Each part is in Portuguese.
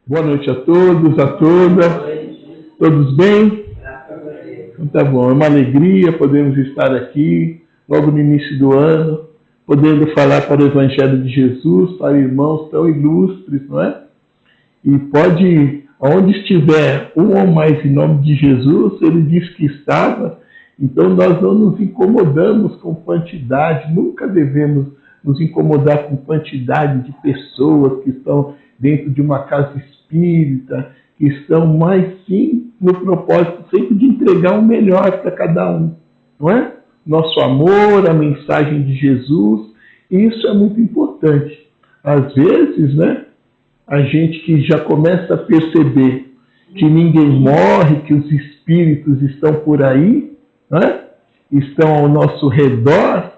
Boa noite a todos, a todas. Todos bem? Então tá bom, é uma alegria podermos estar aqui, logo no início do ano, podendo falar para o Evangelho de Jesus, para irmãos tão ilustres, não é? E pode, onde estiver um ou mais em nome de Jesus, ele diz que estava, então nós não nos incomodamos com quantidade, nunca devemos nos incomodar com quantidade de pessoas que estão dentro de uma casa espírita, que estão mais sim no propósito sempre de entregar o melhor para cada um, não é? Nosso amor, a mensagem de Jesus, isso é muito importante. Às vezes, né, a gente que já começa a perceber que ninguém morre, que os espíritos estão por aí, né, estão ao nosso redor,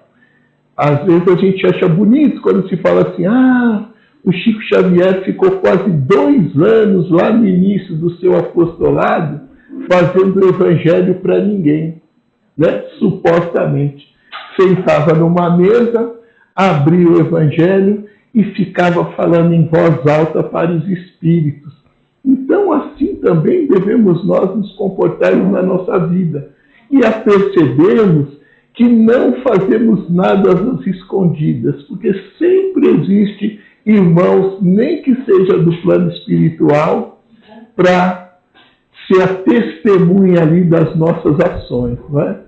às vezes a gente acha bonito quando se fala assim, o Chico Xavier ficou quase 2 anos lá no início do seu apostolado fazendo o evangelho para ninguém, né? Supostamente. Sentava numa mesa, abria o evangelho e ficava falando em voz alta para os espíritos. Então, assim também devemos nós nos comportarmos na nossa vida e a percebermos que não fazemos nada às escondidas, porque sempre existe irmãos, nem que seja do plano espiritual, para ser a testemunha ali das nossas ações, não é?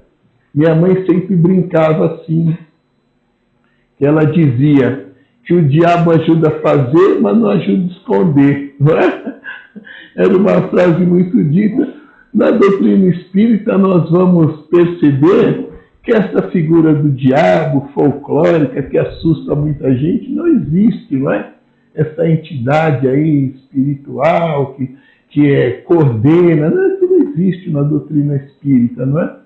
Minha mãe sempre brincava assim, que ela dizia que o diabo ajuda a fazer, mas não ajuda a esconder, não é? Era uma frase muito dita. Na doutrina espírita nós vamos perceber que essa figura do diabo folclórica que assusta muita gente não existe, não é? Essa entidade aí espiritual que coordena, isso não existe na doutrina espírita, não é?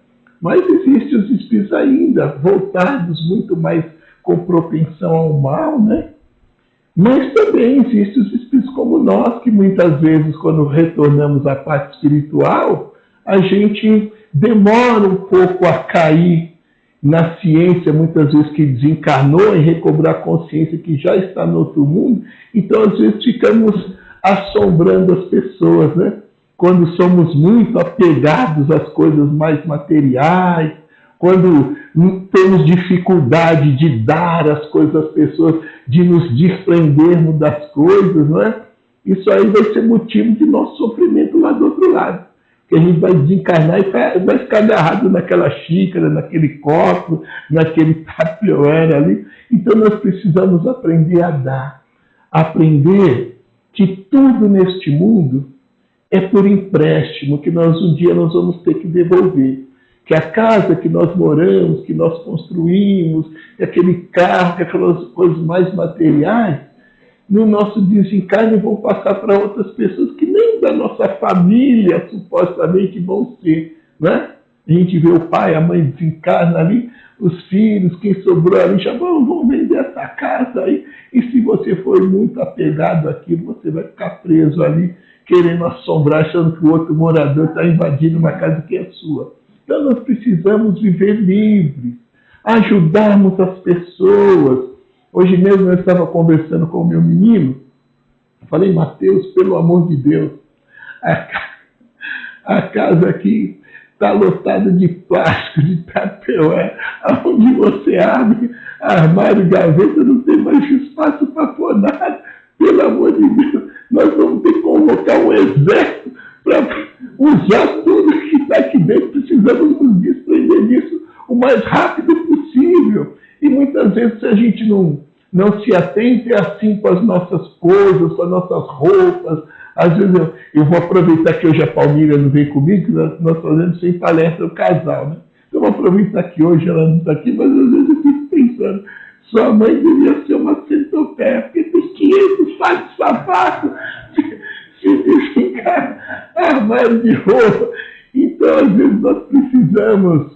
Mas existem os espíritos ainda voltados muito mais com propensão ao mal, né? Mas também existem os espíritos como nós, que muitas vezes, quando retornamos à parte espiritual, a gente demora um pouco a cair na ciência, muitas vezes que desencarnou, em recobrar consciência que já está no outro mundo. Então, às vezes, ficamos assombrando as pessoas, né? Quando somos muito apegados às coisas mais materiais, quando temos dificuldade de dar as coisas às pessoas, de nos desprendermos das coisas, não é? Isso aí vai ser motivo de nosso sofrimento lá do outro lado. Que a gente vai desencarnar e vai ficar agarrado naquela xícara, naquele copo, naquele tapioera ali. Então nós precisamos aprender a dar. Aprender que tudo neste mundo é por empréstimo, que um dia nós vamos ter que devolver. Que a casa que nós moramos, que nós construímos, que aquele carro, que aquelas coisas mais materiais, no nosso desencarne vão passar para outras pessoas que nem da nossa família, supostamente, vão ser. Né? A gente vê o pai, a mãe desencarna ali, os filhos, quem sobrou ali, já vão vender essa casa aí. E se você for muito apegado àquilo, você vai ficar preso ali, querendo assombrar, achando que o outro morador está invadindo uma casa que é sua. Então nós precisamos viver livres, ajudarmos as pessoas. Hoje mesmo eu estava conversando com o meu menino, falei, Mateus, pelo amor de Deus, a casa aqui está lotada de plástico, de tapioé, onde você abre armário, gaveta, não tem mais espaço para pôr nada. Pelo amor de Deus, nós vamos ter que convocar um exército para usar tudo que está aqui dentro. Precisamos nos desprender disso o mais rápido possível. E muitas vezes, se a gente não se atenta, é assim com as nossas coisas, com as nossas roupas. Às vezes eu vou aproveitar que hoje a Palmira não vem comigo, que nós fazemos sem palestra o casal, né? Então eu vou aproveitar que hoje ela não está aqui, mas às vezes eu fico pensando, sua mãe devia ser uma centopeia, porque tem 500 pares de sapato, se ficar armário de roupa. Então, às vezes, nós precisamos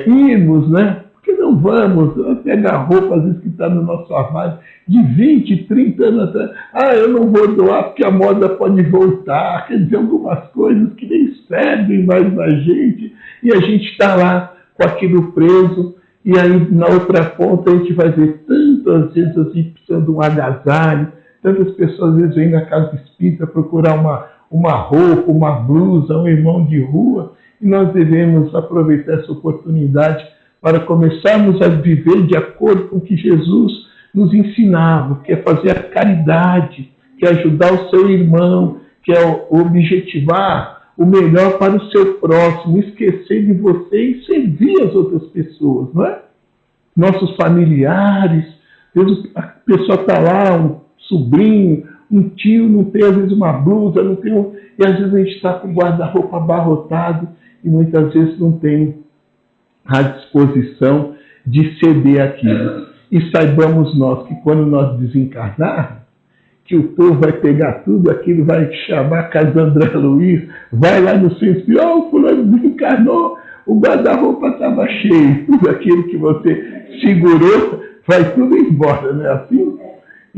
irmos, né? Porque não vamos pegar roupa, às vezes, que está no nosso armário de 20, 30 anos atrás. Eu não vou doar porque a moda pode voltar. Quer dizer, algumas coisas que nem servem mais na gente. E a gente está lá com aquilo preso. E aí, na outra ponta, a gente vai ver tantas vezes assim, precisando de um agasalho, Tantas pessoas às vezes vêm na casa espírita procurar uma roupa, uma blusa, um irmão de rua, e nós devemos aproveitar essa oportunidade para começarmos a viver de acordo com o que Jesus nos ensinava, que é fazer a caridade, que é ajudar o seu irmão, que é objetivar o melhor para o seu próximo, esquecer de você e servir as outras pessoas, não é? Nossos familiares, às vezes a pessoa está lá, um sobrinho, um tio, não tem às vezes uma blusa, não tem e às vezes a gente está com o guarda-roupa abarrotado e muitas vezes não tem a disposição de ceder aquilo. E saibamos nós que quando nós desencarnarmos, que o povo vai pegar tudo aquilo, vai chamar a casa do André Luiz, vai lá no centro e o fulano desencarnou, o guarda-roupa estava cheio, tudo aquilo que você segurou vai tudo embora, não é assim?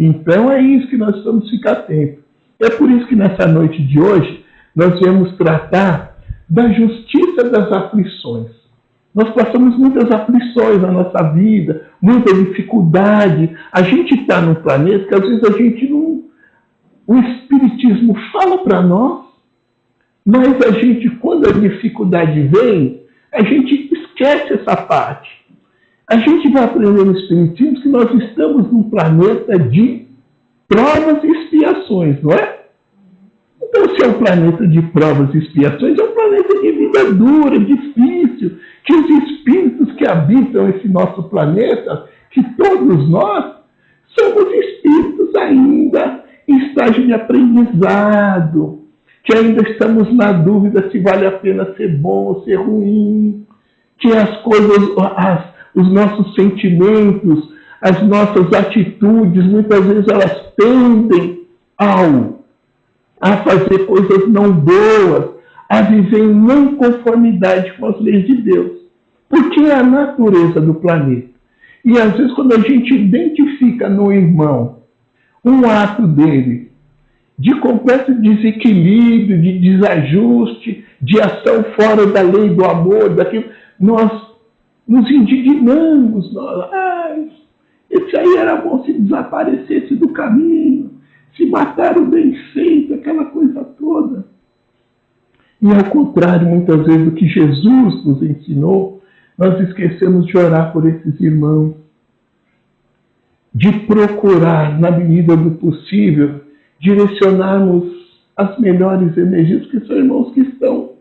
Então é isso que nós precisamos ficar atentos. É por isso que nessa noite de hoje nós viemos tratar da justiça das aflições. Nós passamos muitas aflições na nossa vida, muita dificuldade. A gente está num planeta que às vezes a gente não... O Espiritismo fala para nós, mas a gente, quando a dificuldade vem, a gente esquece essa parte. A gente vai aprender no Espiritismo que nós estamos num planeta de provas e expiações, não é? Então, se é um planeta de provas e expiações, é um planeta de vida dura, difícil, que os espíritos que habitam esse nosso planeta, que todos nós, somos espíritos ainda em estágio de aprendizado, que ainda estamos na dúvida se vale a pena ser bom ou ser ruim, que as coisas, os nossos sentimentos, as nossas atitudes, muitas vezes elas tendem a fazer coisas não boas, a viver em não conformidade com as leis de Deus. Porque é a natureza do planeta. E às vezes quando a gente identifica no irmão um ato dele de completo desequilíbrio, de desajuste, de ação fora da lei do amor, daquilo, nós nos indignamos. Esse aí era bom se desaparecesse do caminho, se mataram bem feito, aquela coisa toda. E ao contrário, muitas vezes, do que Jesus nos ensinou, nós esquecemos de orar por esses irmãos, de procurar, na medida do possível, direcionarmos as melhores energias, porque são irmãos que estão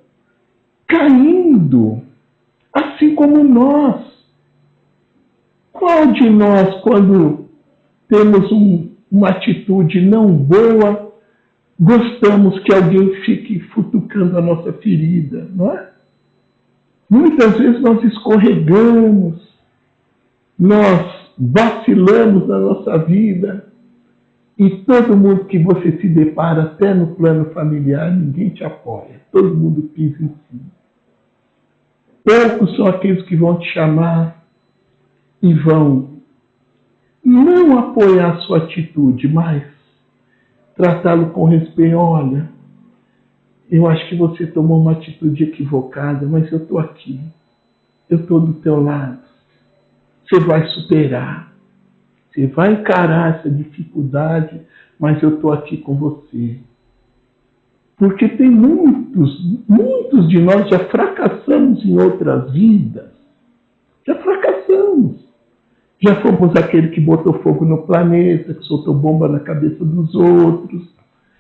caindo, assim como nós. Qual de nós, quando temos uma atitude não boa, gostamos que alguém fique futucando a nossa ferida, não é? Muitas vezes nós escorregamos, nós vacilamos na nossa vida e todo mundo que você se depara, até no plano familiar, ninguém te apoia, todo mundo pisa em cima. Poucos são aqueles que vão te chamar e vão não apoiar a sua atitude, mas tratá-lo com respeito. Olha, eu acho que você tomou uma atitude equivocada, mas eu estou aqui. Eu estou do teu lado. Você vai superar. Você vai encarar essa dificuldade, mas eu estou aqui com você. Porque tem muitos de nós já fracassamos em outras vidas. Já fracassamos. Já fomos aquele que botou fogo no planeta, que soltou bomba na cabeça dos outros.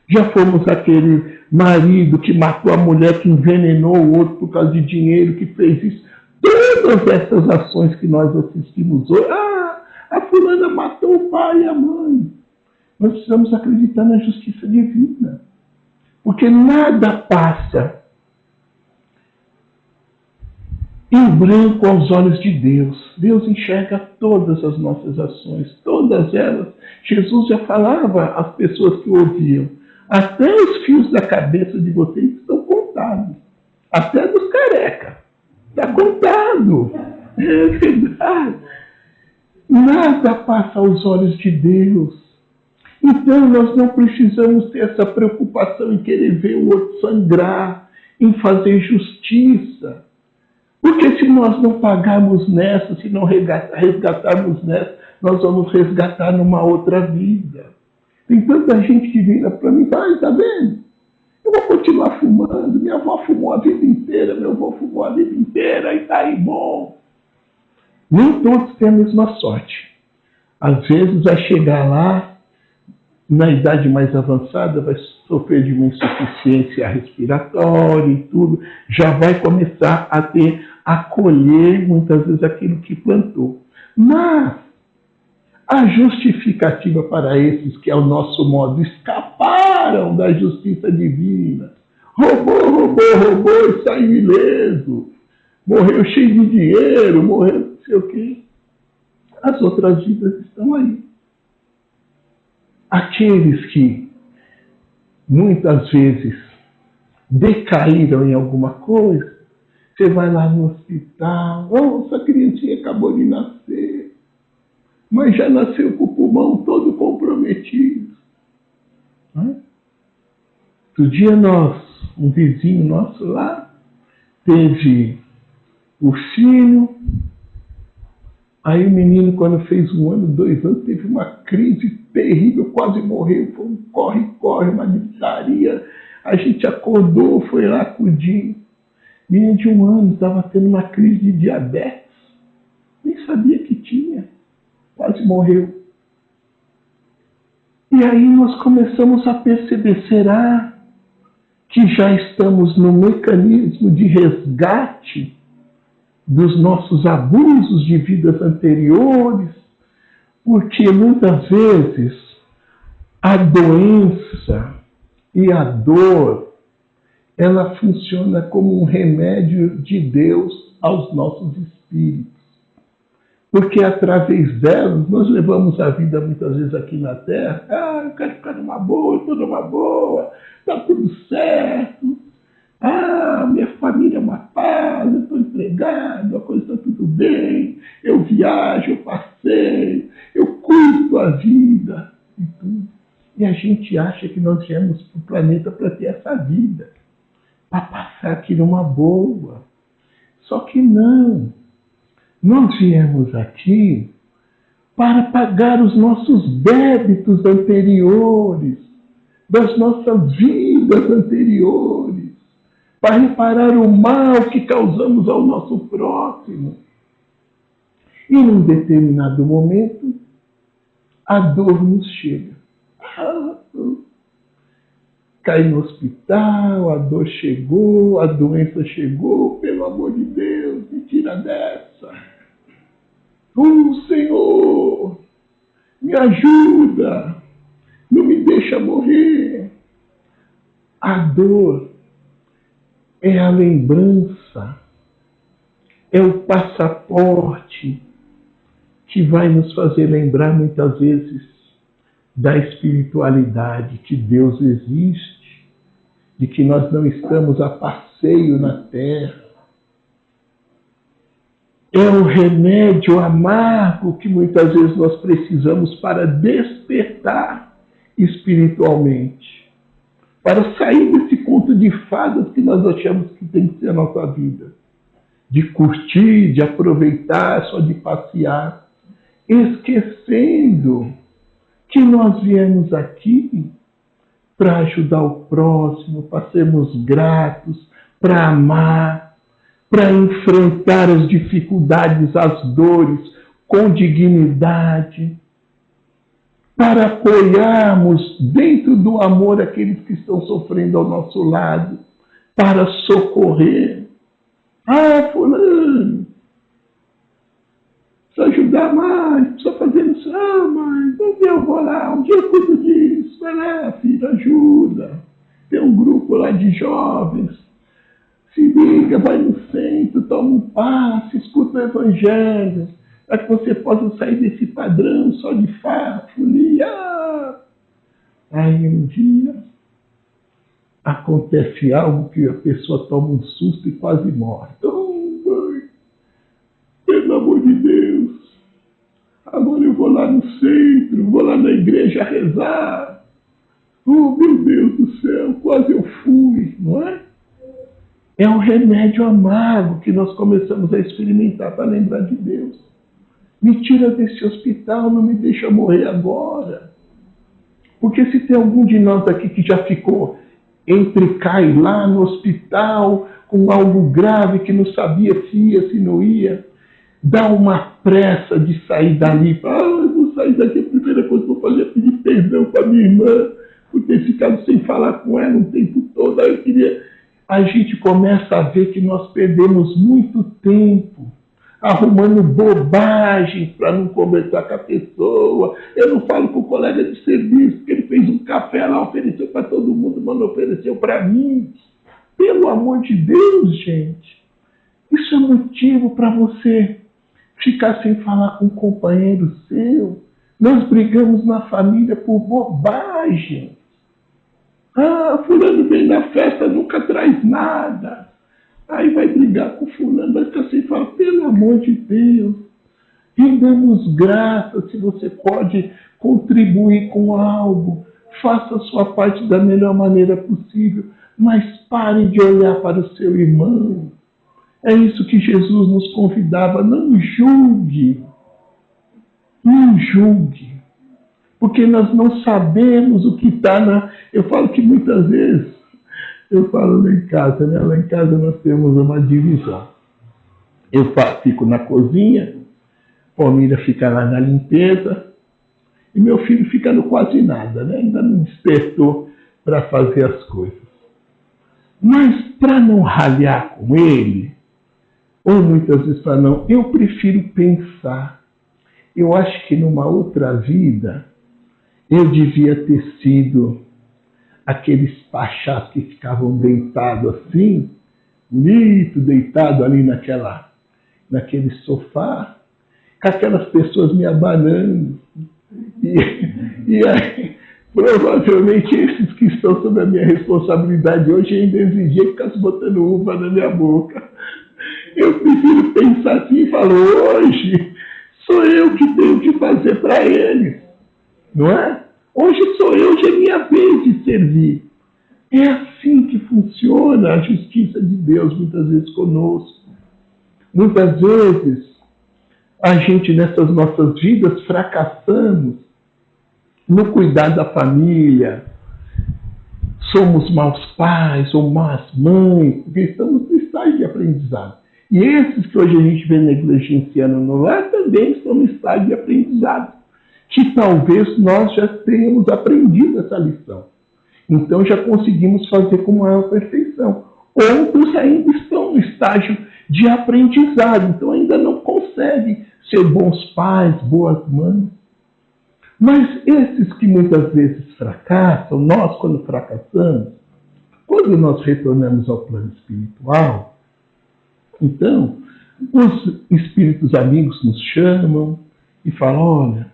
Já fomos aquele marido que matou a mulher, que envenenou o outro por causa de dinheiro, que fez isso. Todas essas ações que nós assistimos hoje. A fulana matou o pai e a mãe. Nós precisamos acreditar na justiça divina. Porque nada passa em branco aos olhos de Deus. Deus enxerga todas as nossas ações, todas elas. Jesus já falava às pessoas que o ouviam. Até os fios da cabeça de vocês estão contados. Até dos careca. Está contado. É verdade. Nada passa aos olhos de Deus. Então nós não precisamos ter essa preocupação em querer ver o outro sangrar, em fazer justiça. Porque se nós não pagarmos nessa, se não resgatarmos nessa, nós vamos resgatar numa outra vida. Tem tanta gente que vira para mim e fala, tá vendo? Eu vou continuar fumando. Minha avó fumou a vida inteira, meu avô fumou a vida inteira e tá aí bom. Nem todos têm a mesma sorte. Às vezes vai chegar lá, na idade mais avançada, vai sofrer de uma insuficiência respiratória e tudo, já vai começar a colher muitas vezes aquilo que plantou. Mas a justificativa para esses, que é o nosso modo, escaparam da justiça divina. Roubou e saiu ileso. Morreu cheio de dinheiro, morreu não sei o quê. As outras vidas estão aí. Aqueles que muitas vezes decaíram em alguma coisa, você vai lá no hospital, essa criancinha acabou de nascer, mas já nasceu com o pulmão todo comprometido. Outro dia um vizinho nosso lá, teve o filho, aí o menino, quando fez 1 ano, 2 anos, teve uma crise terrível, quase morreu, foi um corre-corre, uma gritaria. A gente acordou, foi lá acudir. Menino de 1 ano estava tendo uma crise de diabetes, nem sabia que tinha, quase morreu. E aí nós começamos a perceber, será que já estamos no mecanismo de resgate dos nossos abusos de vidas anteriores? Porque muitas vezes a doença e a dor, ela funciona como um remédio de Deus aos nossos espíritos. Porque através delas nós levamos a vida muitas vezes aqui na Terra. Eu quero ficar numa boa, eu estou numa boa, está tudo certo. Minha família é uma paz, eu estou empregado, a coisa está tudo bem, eu viajo, eu passeio, eu cuido a vida e tudo. E a gente acha que nós viemos para o planeta para ter essa vida, para passar aqui numa boa. Só que não. Nós viemos aqui para pagar os nossos débitos anteriores, das nossas vidas anteriores, para reparar o mal que causamos ao nosso próximo. E num determinado momento, a dor nos chega. Cai no hospital, a dor chegou, a doença chegou, pelo amor de Deus, me tira dessa. Senhor, me ajuda, não me deixa morrer. A dor é a lembrança, é o passaporte que vai nos fazer lembrar muitas vezes da espiritualidade, que Deus existe, de que nós não estamos a passeio na Terra. É o remédio amargo que muitas vezes nós precisamos para despertar espiritualmente, para sair desse conto de fadas que nós achamos que tem que ser a nossa vida, de curtir, de aproveitar, só de passear, esquecendo que nós viemos aqui para ajudar o próximo, para sermos gratos, para amar, para enfrentar as dificuldades, as dores com dignidade, para apoiarmos dentro do amor aqueles que estão sofrendo ao nosso lado, para socorrer. Fulano, precisa ajudar mais, precisa fazer isso. Mas um dia eu vou lá, um dia eu cuido disso. Vai lá, filho, ajuda. Tem um grupo lá de jovens. Se liga, vai no centro, toma um passe, escuta o evangelho, para que você possa sair desse padrão só de folia. Aí um dia acontece algo que a pessoa toma um susto e quase morre. Pelo amor de Deus, agora eu vou lá no centro, vou lá na igreja rezar. Meu Deus do céu, quase eu fui, não é? É um remédio amargo que nós começamos a experimentar para lembrar de Deus. Me tira desse hospital, não me deixa morrer agora. Porque se tem algum de nós aqui que já ficou entre cá e lá no hospital, com algo grave que não sabia se ia, se não ia, dá uma pressa de sair dali. Eu vou sair daqui, a primeira coisa que vou fazer é pedir perdão para minha irmã, por ter ficado sem falar com ela o tempo todo. Aí eu queria... A gente começa a ver que nós perdemos muito tempo arrumando bobagem para não conversar com a pessoa. Eu não falo com o colega de serviço, porque ele fez um café lá, ofereceu para todo mundo, mas não ofereceu para mim. Pelo amor de Deus, gente. Isso é motivo para você ficar sem falar com um companheiro seu. Nós brigamos na família por bobagem. Fulano vem na festa, nunca traz nada. Aí vai brigar com fulano, vai ficar sem falar, pelo amor de Deus. Rendamos graças se você pode contribuir com algo. Faça a sua parte da melhor maneira possível, mas pare de olhar para o seu irmão. É isso que Jesus nos convidava, não julgue. Não julgue. Porque nós não sabemos o que está na... Eu falo que muitas vezes, eu falo lá em casa, né? Lá em casa nós temos uma divisão. Eu fico na cozinha, Palmira fica lá na limpeza, e meu filho fica no quase nada, né? Ainda não despertou para fazer as coisas. Mas para não ralhar com ele, ou muitas vezes para não, eu prefiro pensar. Eu acho que numa outra vida, eu devia ter sido aqueles pachás que ficavam deitados assim, bonito, deitado ali naquele sofá, com aquelas pessoas me abanando. E aí, provavelmente esses que estão sob a minha responsabilidade hoje ainda exigiam que ficasse botando uva na minha boca. Eu prefiro pensar assim e falo, hoje sou eu que tenho que fazer para eles. Não é? Hoje sou eu, hoje é minha vez de servir. É assim que funciona a justiça de Deus muitas vezes conosco. Muitas vezes a gente nessas nossas vidas fracassamos no cuidar da família. Somos maus pais ou más mães, porque estamos no estágio de aprendizado. E esses que hoje a gente vê negligenciando no lar também estão no estágio de aprendizado, que talvez nós já tenhamos aprendido essa lição. Então já conseguimos fazer com maior perfeição. Outros ainda estão no estágio de aprendizado, então ainda não conseguem ser bons pais, boas mães. Mas esses que muitas vezes fracassam, nós quando fracassamos, quando nós retornamos ao plano espiritual, então os espíritos amigos nos chamam e falam, olha,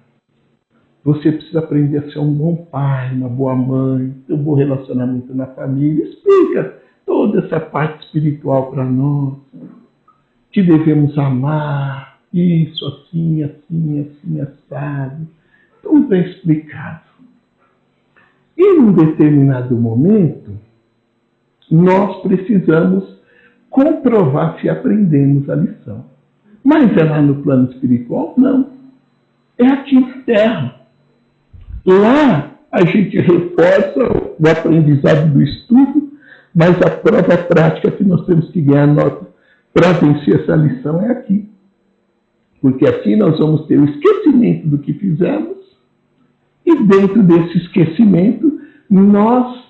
você precisa aprender a ser um bom pai, uma boa mãe, ter um bom relacionamento na família. Explica toda essa parte espiritual para nós, que devemos amar, isso, assim, assim, assim, assado. Tudo é explicado. E num determinado momento, nós precisamos comprovar se aprendemos a lição. Mas é lá no plano espiritual? Não. É aqui na Terra. Lá a gente reforça o aprendizado do estudo, mas a prova prática que nós temos que ganhar nota para vencer essa lição é aqui. Porque assim nós vamos ter o esquecimento do que fizemos e dentro desse esquecimento nós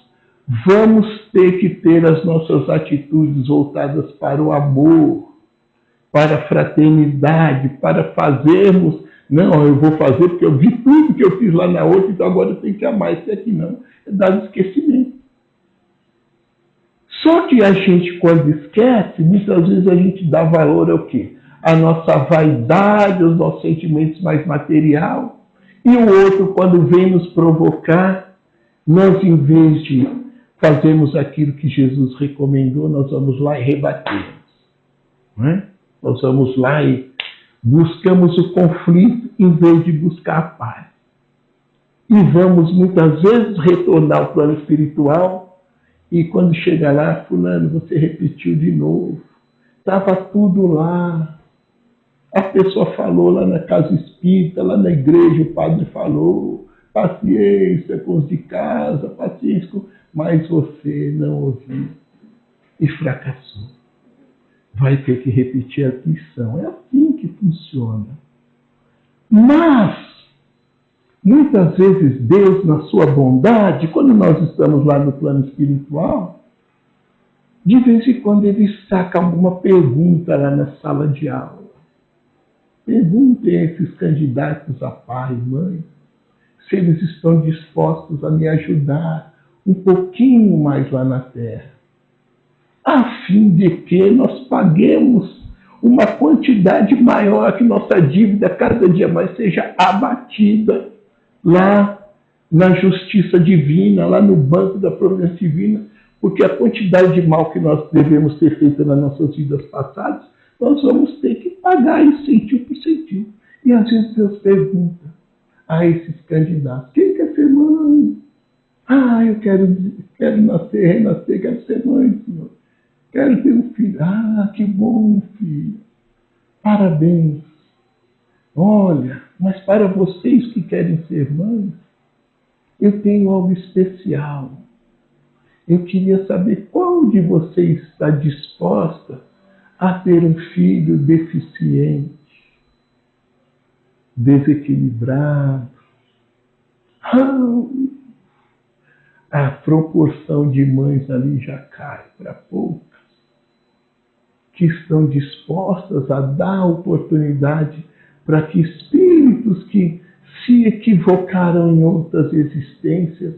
vamos ter que ter as nossas atitudes voltadas para o amor, para a fraternidade, para fazermos... Não, eu vou fazer porque eu vi tudo que eu fiz lá na outra, então agora eu tenho que amar esse aqui. Não, é dar esquecimento. Só que a gente, quando esquece, muitas vezes a gente dá valor ao quê? A nossa vaidade, aos nossos sentimentos mais material. E o outro, quando vem nos provocar, nós, em vez de fazermos aquilo que Jesus recomendou, nós vamos lá e rebatemos. Não é? Nós vamos lá e buscamos o conflito em vez de buscar a paz. E vamos muitas vezes retornar ao plano espiritual e quando chega lá, fulano, você repetiu de novo. Estava tudo lá. A pessoa falou lá na casa espírita, lá na igreja, o padre falou. paciência com os de casa, paciência com... Mas você não ouviu e fracassou. Vai ter que repetir a lição. É assim que funciona. Mas, muitas vezes Deus, na sua bondade, quando nós estamos lá no plano espiritual, de vez em quando ele saca alguma pergunta lá na sala de aula. Perguntem a esses candidatos a pai e mãe se eles estão dispostos a me ajudar um pouquinho mais lá na Terra, a fim de que nós paguemos uma quantidade maior, que nossa dívida cada dia mais seja abatida lá na justiça divina, lá no banco da providência divina, porque a quantidade de mal que nós devemos ter feito nas nossas vidas passadas, nós vamos ter que pagar isso centil por centil. E às vezes Deus pergunta a esses candidatos: quem quer ser mãe? Ah, eu quero nascer, renascer, quero ser mãe, Senhor. Quero ter um filho. Ah, que bom, filho. Parabéns. Olha, mas para vocês que querem ser mães, eu tenho algo especial. Eu queria saber qual de vocês está disposta a ter um filho deficiente, desequilibrado. A proporção de mães ali já cai para poucas, que estão dispostas a dar oportunidade para que espíritos que se equivocaram em outras existências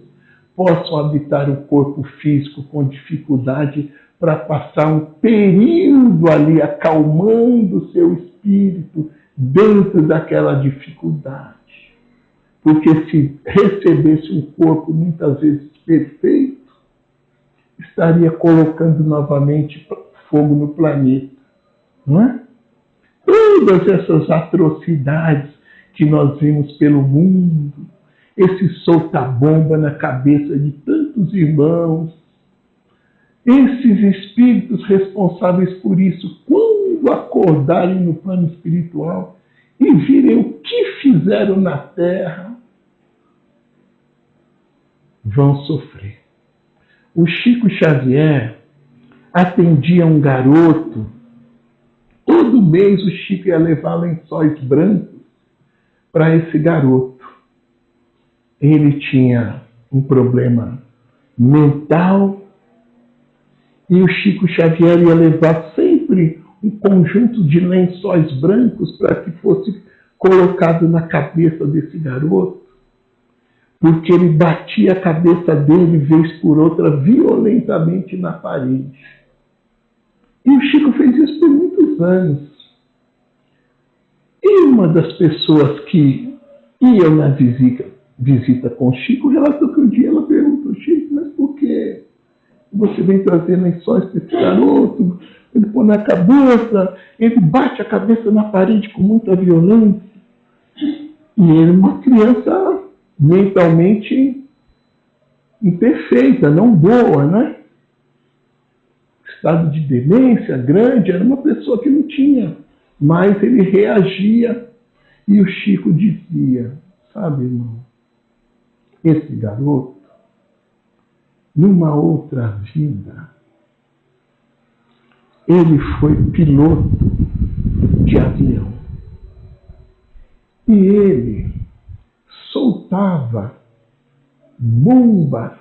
possam habitar o corpo físico com dificuldade para passar um período ali acalmando o seu espírito dentro daquela dificuldade. Porque se recebesse um corpo muitas vezes perfeito, estaria colocando novamente fogo no planeta. Não é? Todas essas atrocidades que nós vimos pelo mundo, esse solta-bomba na cabeça de tantos irmãos, esses espíritos responsáveis por isso, quando acordarem no plano espiritual e virem o que fizeram na Terra, vão sofrer. O Chico Xavier atendia um garoto. Todo mês o Chico ia levar lençóis brancos para esse garoto. Ele tinha um problema mental e o Chico Xavier ia levar sempre um conjunto de lençóis brancos para que fosse colocado na cabeça desse garoto, porque ele batia a cabeça dele, vez por outra, violentamente na parede. E o Chico fez isso por muitos anos. E uma das pessoas que ia na visita com o Chico relatou que um dia ela perguntou: Chico, mas por que você vem trazer lençóis para esse garoto? Ele põe na cabeça, ele bate a cabeça na parede com muita violência. E ele é uma criança mentalmente imperfeita, não boa, né? Estado de demência grande, era uma pessoa que não tinha, mas ele reagia. E o Chico dizia: sabe, irmão, esse garoto, numa outra vida, ele foi piloto de avião. E ele soltava bombas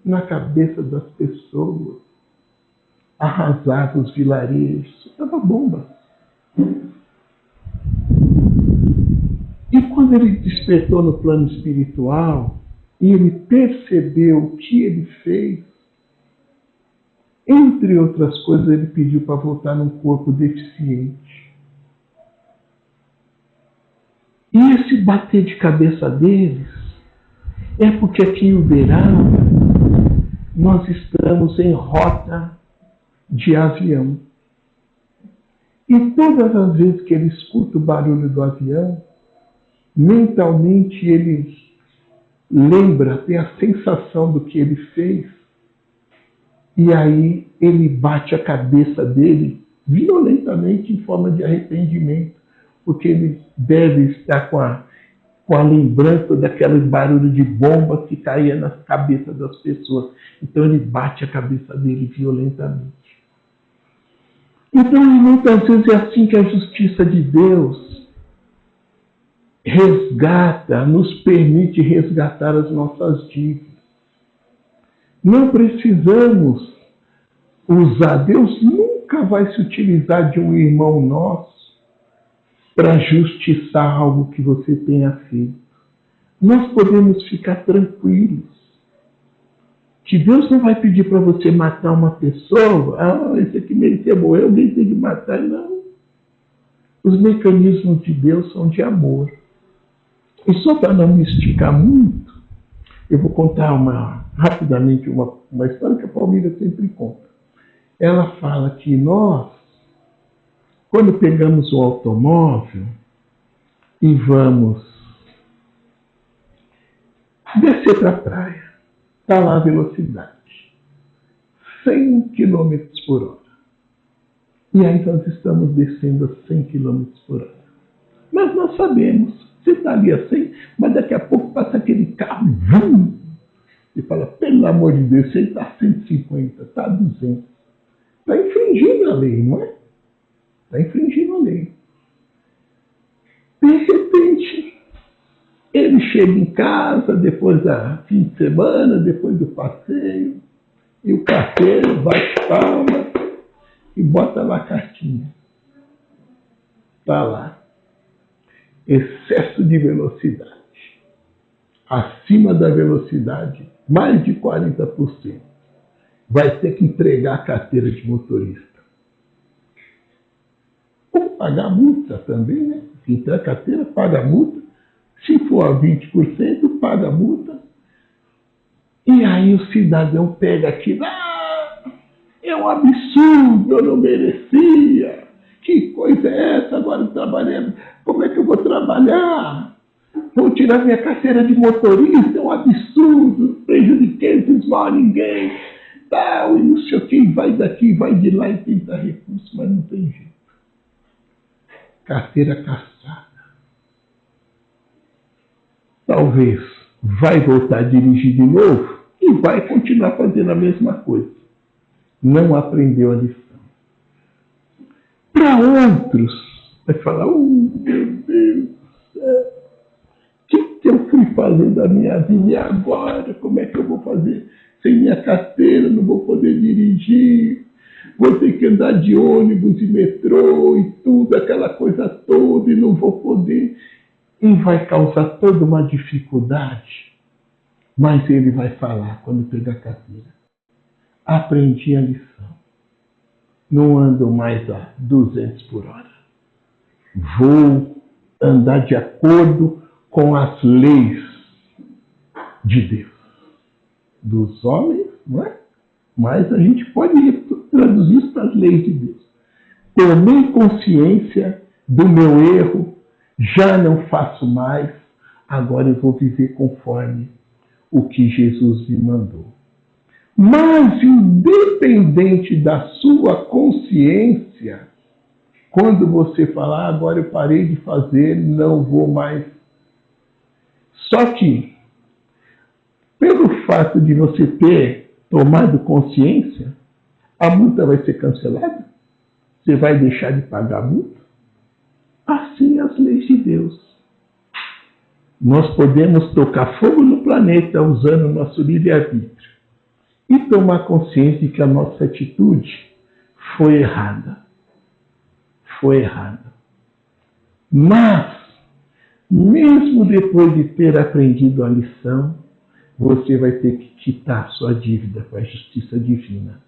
na cabeça das pessoas, arrasava os vilarejos, soltava bombas. E quando ele despertou no plano espiritual, e ele percebeu o que ele fez, entre outras coisas, ele pediu para voltar num corpo deficiente. E esse bater de cabeça deles é porque aqui em Uberaba nós estamos em rota de avião. E todas as vezes que ele escuta o barulho do avião, mentalmente ele lembra, tem a sensação do que ele fez, e aí ele bate a cabeça dele violentamente em forma de arrependimento, porque ele deve estar com a com a lembrança daquele barulho de bomba que caía nas cabeças das pessoas. Então ele bate a cabeça dele violentamente. Então, muitas vezes é assim que a justiça de Deus resgata, nos permite resgatar as nossas dívidas. Não precisamos usar, Deus nunca vai se utilizar de um irmão nosso para justiçar algo que você tenha feito. Nós podemos ficar tranquilos. Que Deus não vai pedir para você matar uma pessoa. Esse aqui merecia morrer, alguém tem que matar. Não. Os mecanismos de Deus são de amor. E só para não me esticar muito, eu vou contar rapidamente uma história que a Palmira sempre conta. Ela fala que nós, quando pegamos o automóvel e vamos descer para a praia, está lá a velocidade, 100 km por hora. E aí nós estamos descendo a 100 km por hora. Mas nós sabemos, você está ali a 100, mas daqui a pouco passa aquele carro, vum, e fala, pelo amor de Deus, você está a 150, está a 200. Está infringindo a lei, não é? Está infringindo a lei. De repente, ele chega em casa, depois da fim de semana, depois do passeio, e o carteiro bate palma e bota lá a cartinha. Está lá. Excesso de velocidade. Acima da velocidade, mais de 40%. Vai ter que entregar a carteira de motorista. Ou pagar multa também, né? Se entrega a carteira, paga a multa. Se for a 20%, paga a multa. E aí o cidadão pega aquilo. É um absurdo, eu não merecia. Que coisa é essa agora trabalhando? Como é que eu vou trabalhar? Vou tirar minha carteira de motorista, é um absurdo. Prejudiquei, não fiz mal a ninguém. Tal, e não sei o que, vai daqui, vai de lá e tenta recurso, mas não tem jeito. Carteira caçada. Talvez vai voltar a dirigir de novo e vai continuar fazendo a mesma coisa. Não aprendeu a lição. Para outros, vai falar, meu Deus do céu, o que eu fui fazer da minha vida e agora? Como é que eu vou fazer? Sem minha carteira, não vou poder dirigir, vou ter que andar de ônibus e metrô e tudo, aquela coisa toda, e não vou poder. E vai causar toda uma dificuldade, mas ele vai falar quando pegar a carteira. Aprendi a lição. Não ando mais a 200 por hora. Vou andar de acordo com as leis de Deus. Dos homens, não é? Mas a gente pode traduzir isso para as leis de Deus. Tomei consciência do meu erro, já não faço mais, agora eu vou viver conforme o que Jesus me mandou. Mas, independente da sua consciência, quando você falar, agora eu parei de fazer, não vou mais. Só que, pelo fato de você ter tomado consciência, a multa vai ser cancelada? Você vai deixar de pagar a multa? Assim as leis de Deus. Nós podemos tocar fogo no planeta usando o nosso livre-arbítrio e tomar consciência de que a nossa atitude foi errada. Foi errada. Mas, mesmo depois de ter aprendido a lição, você vai ter que quitar sua dívida com a justiça divina.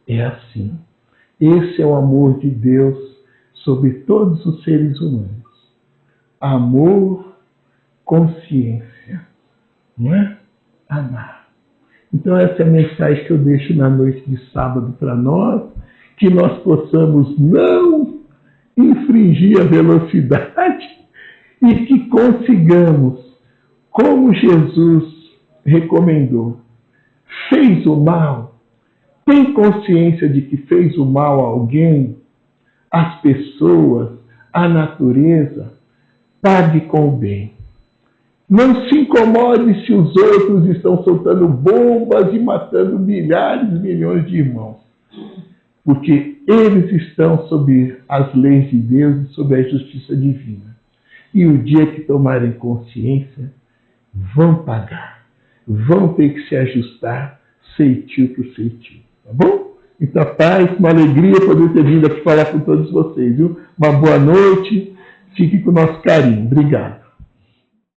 É assim. Esse é o amor de Deus sobre todos os seres humanos. Amor, consciência. Não é? Amar. Então essa é a mensagem que eu deixo na noite de sábado para nós, que nós possamos não infringir a velocidade e que consigamos, como Jesus recomendou, fez o mal, tem consciência de que fez o mal a alguém, às pessoas, à natureza, pague com o bem. Não se incomode se os outros estão soltando bombas e matando milhares, milhões de irmãos. Porque eles estão sob as leis de Deus e sob a justiça divina. E o dia que tomarem consciência, vão pagar. Vão ter que se ajustar ceitil por ceitil. Tá bom? Então, paz, uma alegria poder ter vindo aqui falar com todos vocês. Viu? Uma boa noite. Fique com o nosso carinho. Obrigado.